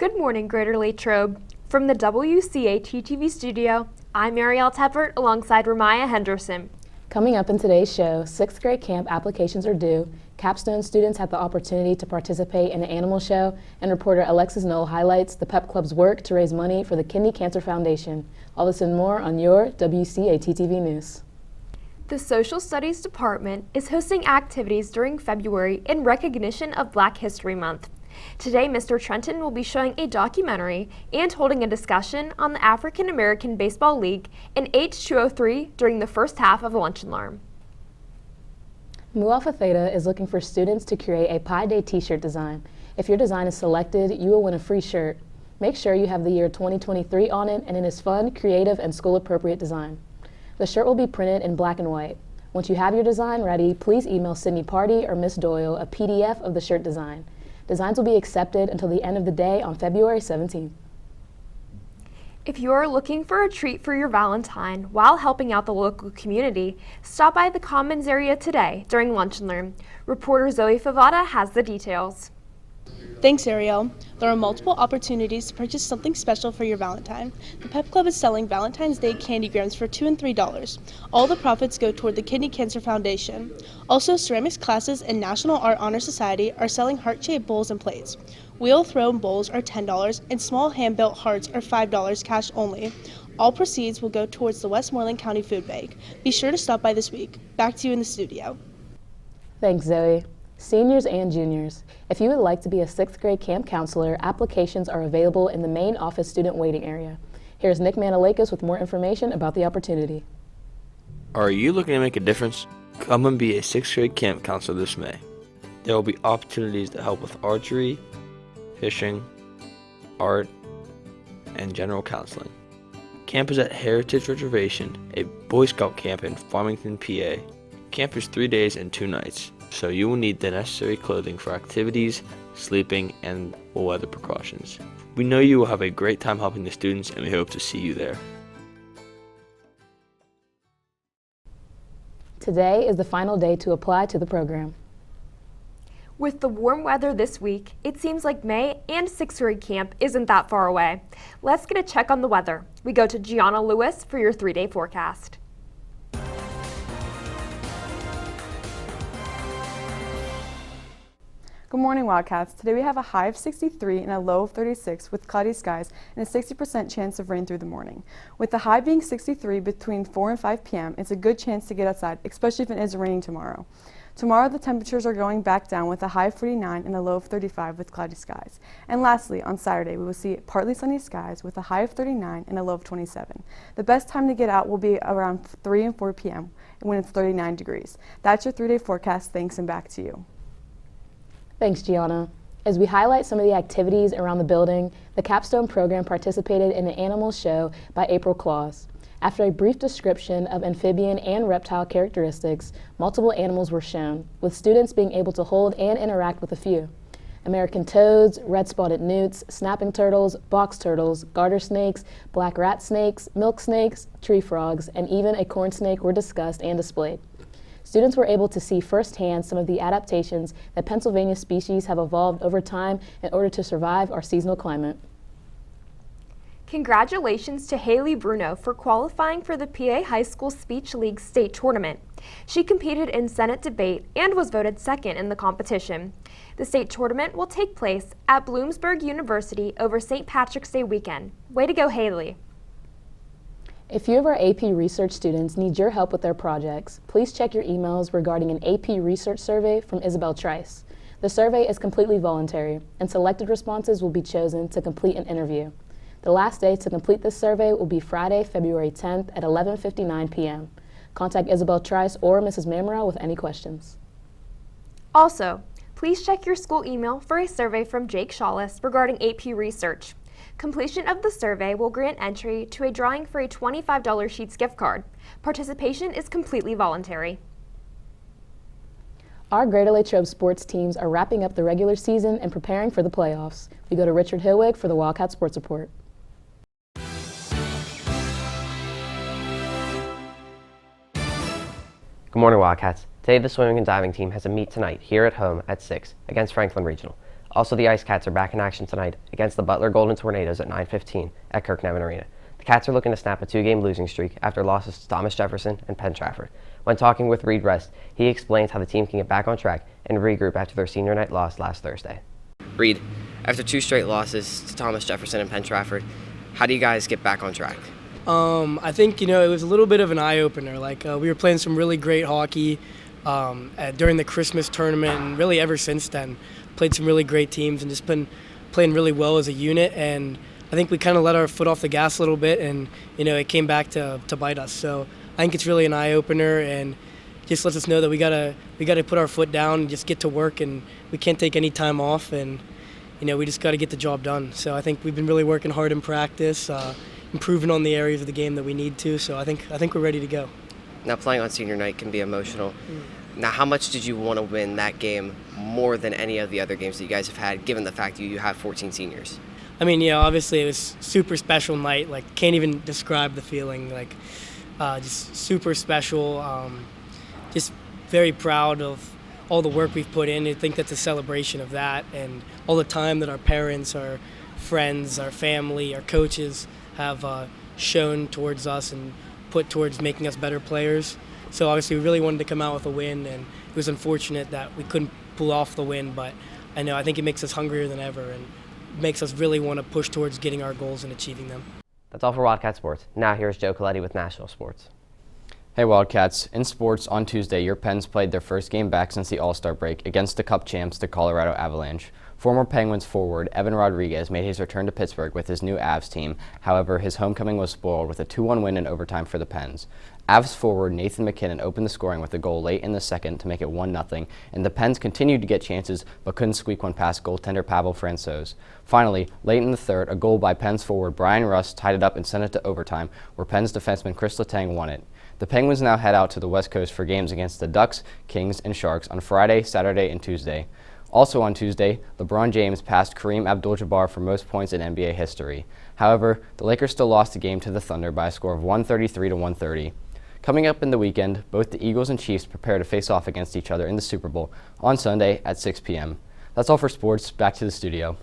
Good morning, Greater Latrobe. From the WCAT-TV studio, I'm Ariel Teppert alongside Ramaya Henderson. Coming up in today's show, 6th grade camp applications are due, capstone students have the opportunity to participate in the animal show, and reporter Alexis Knoll highlights the Pep Club's work to raise money for the Kidney Cancer Foundation. All this and more on your WCAT-TV News. The Social Studies Department is hosting activities during February in recognition of Black History Month. Today, Mr. Trenton will be showing a documentary and holding a discussion on the African American Baseball League in H203 during the first half of Lunch and Learn. Mu Alpha Theta is looking for students to create a Pi Day t-shirt design. If your design is selected, you will win a free shirt. Make sure you have the year 2023 on it and it is fun, creative, and school-appropriate design. The shirt will be printed in black and white. Once you have your design ready, please email Sydney Party or Miss Doyle a PDF of the shirt design. Designs will be accepted until the end of the day on February 17th. If you are looking for a treat for your Valentine while helping out the local community, stop by the Commons area today during Lunch and Learn. Reporter Zoe Favada has the details. Thanks, Ariel. There are multiple opportunities to purchase something special for your Valentine. The Pep Club is selling Valentine's Day candy grams for $2 and $3. All the profits go toward the Kidney Cancer Foundation. Also, ceramics classes and National Art Honor Society are selling heart-shaped bowls and plates. Wheel-thrown bowls are $10 and small hand-built hearts are $5 cash only. All proceeds will go towards the Westmoreland County Food Bank. Be sure to stop by this week. Back to you in the studio. Thanks, Zoe. Seniors and juniors, if you would like to be a 6th grade camp counselor, applications are available in the main office student waiting area. Here's Nick Manalakis with more information about the opportunity. Are you looking to make a difference? Come and be a 6th grade camp counselor this May. There will be opportunities to help with archery, fishing, art, and general counseling. Camp is at Heritage Reservation, a Boy Scout camp in Farmington, PA. Camp is 3 days and 2 nights. So you will need the necessary clothing for activities, sleeping, and weather precautions. We know you will have a great time helping the students, and we hope to see you there. Today is the final day to apply to the program. With the warm weather this week, it seems like May and 6th grade camp isn't that far away. Let's get a check on the weather. We go to Gianna Lewis for your 3-day forecast. Good morning, Wildcats. Today we have a high of 63 and a low of 36 with cloudy skies and a 60% chance of rain through the morning. With the high being 63 between 4 and 5 p.m., it's a good chance to get outside, especially if it is raining tomorrow. Tomorrow the temperatures are going back down with a high of 49 and a low of 35 with cloudy skies. And lastly, on Saturday we will see partly sunny skies with a high of 39 and a low of 27. The best time to get out will be around 3 and 4 p.m. when it's 39 degrees. That's your 3-day forecast. Thanks, and back to you. Thanks, Gianna. As we highlight some of the activities around the building, the capstone program participated in the animal show by April Claus. After a brief description of amphibian and reptile characteristics, multiple animals were shown, with students being able to hold and interact with a few. American toads, red-spotted newts, snapping turtles, box turtles, garter snakes, black rat snakes, milk snakes, tree frogs, and even a corn snake were discussed and displayed. Students were able to see firsthand some of the adaptations that Pennsylvania species have evolved over time in order to survive our seasonal climate. Congratulations to Haley Bruno for qualifying for the PA High School Speech League State Tournament. She competed in Senate debate and was voted second in the competition. The state tournament will take place at Bloomsburg University over St. Patrick's Day weekend. Way to go, Haley. A few of our AP Research students need your help with their projects. Please check your emails regarding an AP Research survey from Isabel Trice. The survey is completely voluntary, and selected responses will be chosen to complete an interview. The last day to complete this survey will be Friday, February 10th at 11:59 p.m. Contact Isabel Trice or Mrs. Mamrell with any questions. Also, please check your school email for a survey from Jake Shawless regarding AP Research. Completion of the survey will grant entry to a drawing for a $25 Sheets gift card. Participation is completely voluntary. Our Greater Latrobe sports teams are wrapping up the regular season and preparing for the playoffs. We go to Richard Hilwig for the Wildcat Sports Report. Good morning, Wildcats. Today the swimming and diving team has a meet tonight here at home at 6 against Franklin Regional. Also, the Ice Cats are back in action tonight against the Butler Golden Tornadoes at 9:15 at Kirkniven Arena. The Cats are looking to snap a 2-game losing streak after losses to Thomas Jefferson and Penn Trafford. When talking with Reed Rest, he explains how the team can get back on track and regroup after their senior night loss last Thursday. Reed, after 2 straight losses to Thomas Jefferson and Penn Trafford, how do you guys get back on track? I think, it was a little bit of an eye-opener. We were playing some really great hockey during the Christmas tournament, and really ever since then. Played some really great teams and just been playing really well as a unit. And I think we kind of let our foot off the gas a little bit, and, it came back to bite us. So I think it's really an eye-opener, and just lets us know that we gotta put our foot down and just get to work, and we can't take any time off, and, we just got to get the job done. So I think we've been really working hard in practice, improving on the areas of the game that we need to. So I think we're ready to go. Now, playing on senior night can be emotional. Now, how much did you want to win that game more than any of the other games that you guys have had, given the fact that you have 14 seniors? I mean, obviously it was super special night. Can't even describe the feeling. Just super special. Just very proud of all the work we've put in. I think that's a celebration of that, and all the time that our parents, our friends, our family, our coaches have shown towards us and put towards making us better players. So obviously we really wanted to come out with a win, and it was unfortunate that we couldn't pull off the win, but I think it makes us hungrier than ever and makes us really want to push towards getting our goals and achieving them. That's all for Wildcat Sports. Now here's Joe Coletti with National Sports. Hey Wildcats, in sports on Tuesday, your Pens played their first game back since the All-Star break against the Cup champs, the Colorado Avalanche. Former Penguins forward Evan Rodriguez made his return to Pittsburgh with his new Avs team. However, his homecoming was spoiled with a 2-1 win in overtime for the Pens. Avs forward Nathan MacKinnon opened the scoring with a goal late in the second to make it 1-0, and the Pens continued to get chances but couldn't squeak one past goaltender Pavel Francouz. Finally, late in the third, a goal by Pens forward Brian Rust tied it up and sent it to overtime, where Pens defenseman Chris Letang won it. The Penguins now head out to the West Coast for games against the Ducks, Kings, and Sharks on Friday, Saturday, and Tuesday. Also on Tuesday, LeBron James passed Kareem Abdul-Jabbar for most points in NBA history. However, the Lakers still lost the game to the Thunder by a score of 133-130. Coming up in the weekend, both the Eagles and Chiefs prepare to face off against each other in the Super Bowl on Sunday at 6 p.m. That's all for sports. Back to the studio.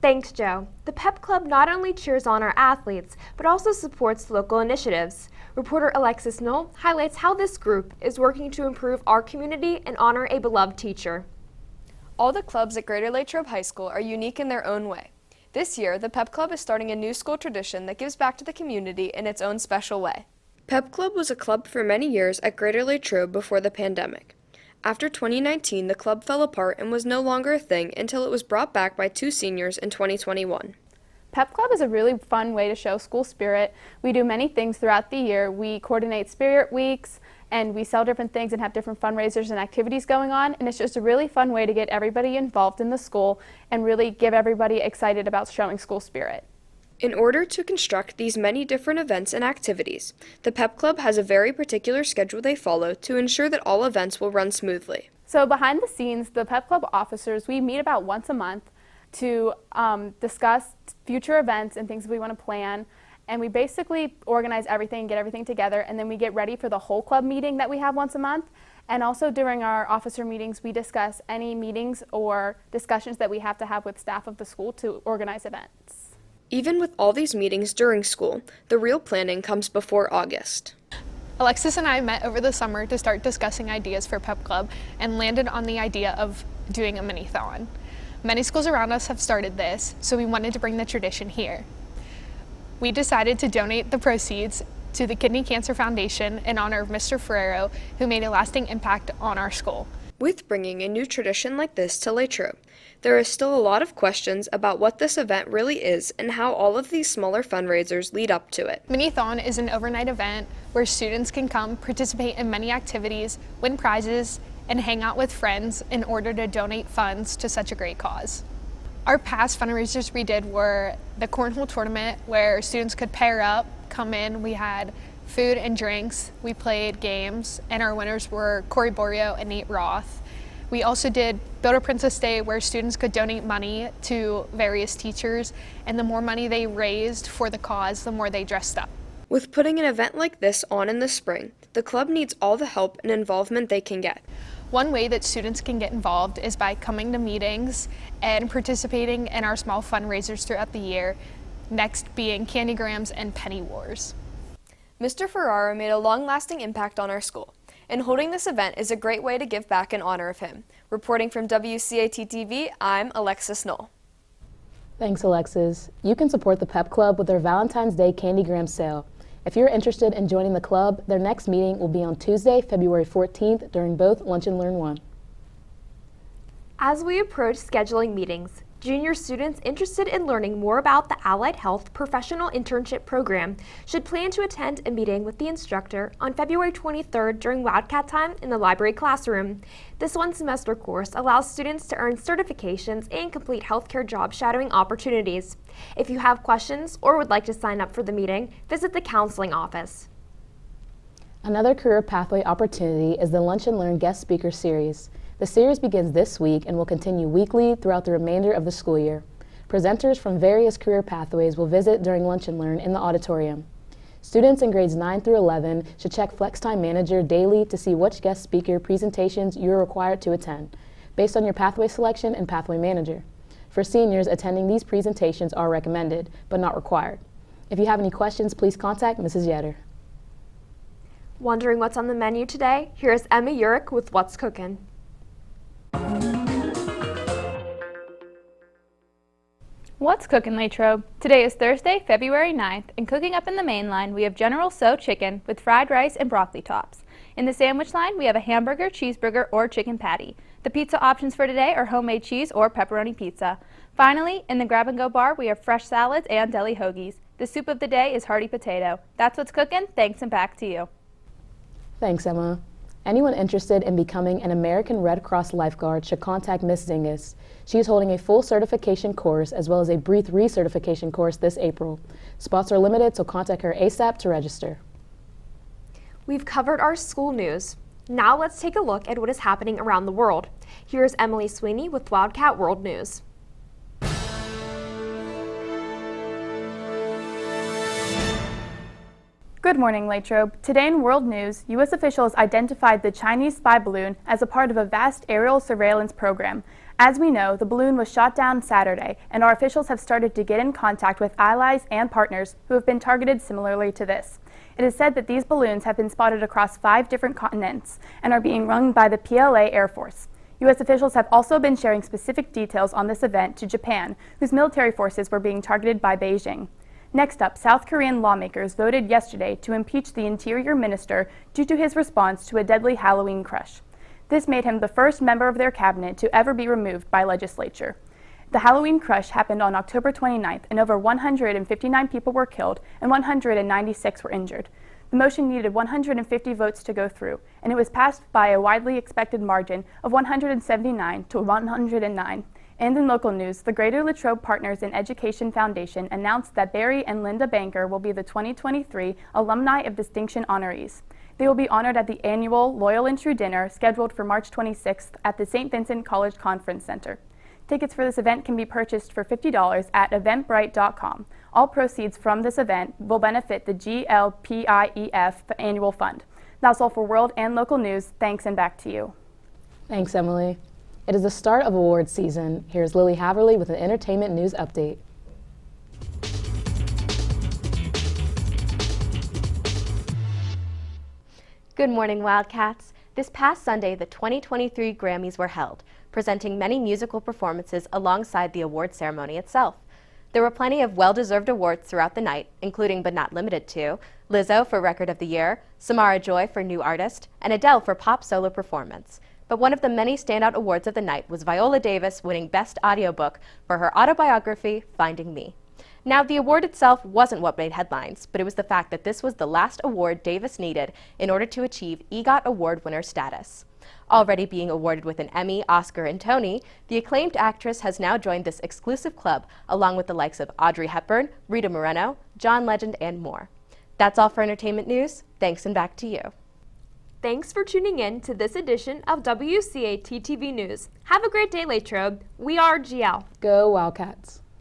Thanks, Joe. The Pep Club not only cheers on our athletes, but also supports local initiatives. Reporter Alexis Knoll highlights how this group is working to improve our community and honor a beloved teacher. All the clubs at Greater Latrobe High School are unique in their own way. This year, the Pep Club is starting a new school tradition that gives back to the community in its own special way. Pep Club was a club for many years at Greater Latrobe before the pandemic. After 2019, the club fell apart and was no longer a thing until it was brought back by 2 seniors in 2021. Pep Club is a really fun way to show school spirit. We do many things throughout the year. We coordinate spirit weeks, and we sell different things and have different fundraisers and activities going on, and it's just a really fun way to get everybody involved in the school and really get everybody excited about showing school spirit. In order to construct these many different events and activities, the Pep Club has a very particular schedule they follow to ensure that all events will run smoothly. So behind the scenes, the Pep Club officers, we meet about once a month to discuss future events and things that we want to plan. And we basically organize everything, get everything together, and then we get ready for the whole club meeting that we have once a month. And also during our officer meetings, we discuss any meetings or discussions that we have to have with staff of the school to organize events. Even with all these meetings during school, the real planning comes before August. Alexis and I met over the summer to start discussing ideas for Pep Club and landed on the idea of doing a mini-thon. Many schools around us have started this, so we wanted to bring the tradition here. We decided to donate the proceeds to the Kidney Cancer Foundation in honor of Mr. Ferrero, who made a lasting impact on our school. With bringing a new tradition like this to Latrobe, there is still a lot of questions about what this event really is and how all of these smaller fundraisers lead up to it. Mini-thon is an overnight event where students can come participate in many activities, win prizes, and hang out with friends in order to donate funds to such a great cause. Our past fundraisers we did were the cornhole tournament where students could pair up, come in. We had food and drinks, we played games, and our winners were Corey Borio and Nate Roth. We also did Build a Princess Day where students could donate money to various teachers, and the more money they raised for the cause, the more they dressed up. With putting an event like this on in the spring, The club needs all the help and involvement they can get. One way that students can get involved is by coming to meetings and participating in our small fundraisers throughout the year, next being Candygrams and Penny Wars. Mr. Ferrara made a long-lasting impact on our school, and holding this event is a great way to give back in honor of him. Reporting from WCAT-TV, I'm Alexis Knoll. Thanks, Alexis. You can support the Pep Club with their Valentine's Day Candygram sale. If you're interested in joining the club, their next meeting will be on Tuesday, February 14th during both Lunch and Learn 1. As we approach scheduling meetings, junior students interested in learning more about the Allied Health Professional Internship Program should plan to attend a meeting with the instructor on February 23rd during Wildcat time in the library classroom. This one-semester course allows students to earn certifications and complete healthcare job shadowing opportunities. If you have questions or would like to sign up for the meeting, visit the counseling office. Another career pathway opportunity is the Lunch and Learn Guest Speaker Series. The series begins this week and will continue weekly throughout the remainder of the school year. Presenters from various career pathways will visit during Lunch and Learn in the auditorium. Students in grades 9 through 11 should check FlexTime Manager daily to see which guest speaker presentations you are required to attend, based on your pathway selection and pathway manager. For seniors, attending these presentations are recommended, but not required. If you have any questions, please contact Mrs. Yetter. Wondering what's on the menu today? Here's Emma Urich with What's Cookin'. What's cooking, Latrobe? Today is Thursday, February 9th, and cooking up in the main line, we have General Tso chicken with fried rice and broccoli tops. In the sandwich line, we have a hamburger, cheeseburger, or chicken patty. The pizza options for today are homemade cheese or pepperoni pizza. Finally, in the grab-and-go bar, we have fresh salads and deli hoagies. The soup of the day is hearty potato. That's what's cooking. Thanks, and back to you. Thanks, Emma. Anyone interested in becoming an American Red Cross lifeguard should contact Ms. Zingas. She is holding a full certification course as well as a brief recertification course this April. Spots are limited, so contact her ASAP to register. We've covered our school news. Now let's take a look at what is happening around the world. Here's Emily Sweeney with Wildcat World News. Good morning, Latrobe. Today in World News, U.S. officials identified the Chinese spy balloon as a part of a vast aerial surveillance program. As we know, the balloon was shot down Saturday, and our officials have started to get in contact with allies and partners who have been targeted similarly to this. It is said that these balloons have been spotted across 5 different continents and are being run by the PLA Air Force. U.S. officials have also been sharing specific details on this event to Japan, whose military forces were being targeted by Beijing. Next up, South Korean lawmakers voted yesterday to impeach the Interior Minister due to his response to a deadly Halloween crush. This made him the first member of their cabinet to ever be removed by legislature. The Halloween crush happened on October 29th, and over 159 people were killed and 196 were injured. The motion needed 150 votes to go through, and it was passed by a widely expected margin of 179 to 109. And in local news, the Greater Latrobe Partners in Education Foundation announced that Barry and Linda Banker will be the 2023 Alumni of Distinction honorees. They will be honored at the annual Loyal and True Dinner scheduled for March 26th at the St. Vincent College Conference Center. Tickets for this event can be purchased for $50 at eventbrite.com. All proceeds from this event will benefit the GLPIEF Annual Fund. That's all for world and local news. Thanks, and back to you. Thanks, Emily. It is the start of awards season. Here's Lily Haverly with an entertainment news update. Good morning, Wildcats. This past Sunday, the 2023 Grammys were held, presenting many musical performances alongside the award ceremony itself. There were plenty of well-deserved awards throughout the night, including but not limited to Lizzo for Record of the Year, Samara Joy for New Artist, and Adele for Pop Solo Performance. But one of the many standout awards of the night was Viola Davis winning Best Audiobook for her autobiography, Finding Me. Now, the award itself wasn't what made headlines, but it was the fact that this was the last award Davis needed in order to achieve EGOT Award winner status. Already being awarded with an Emmy, Oscar, and Tony, the acclaimed actress has now joined this exclusive club, along with the likes of Audrey Hepburn, Rita Moreno, John Legend, and more. That's all for entertainment news. Thanks, and back to you. Thanks for tuning in to this edition of WCAT TV News. Have a great day, Latrobe. We are GL. Go Wildcats.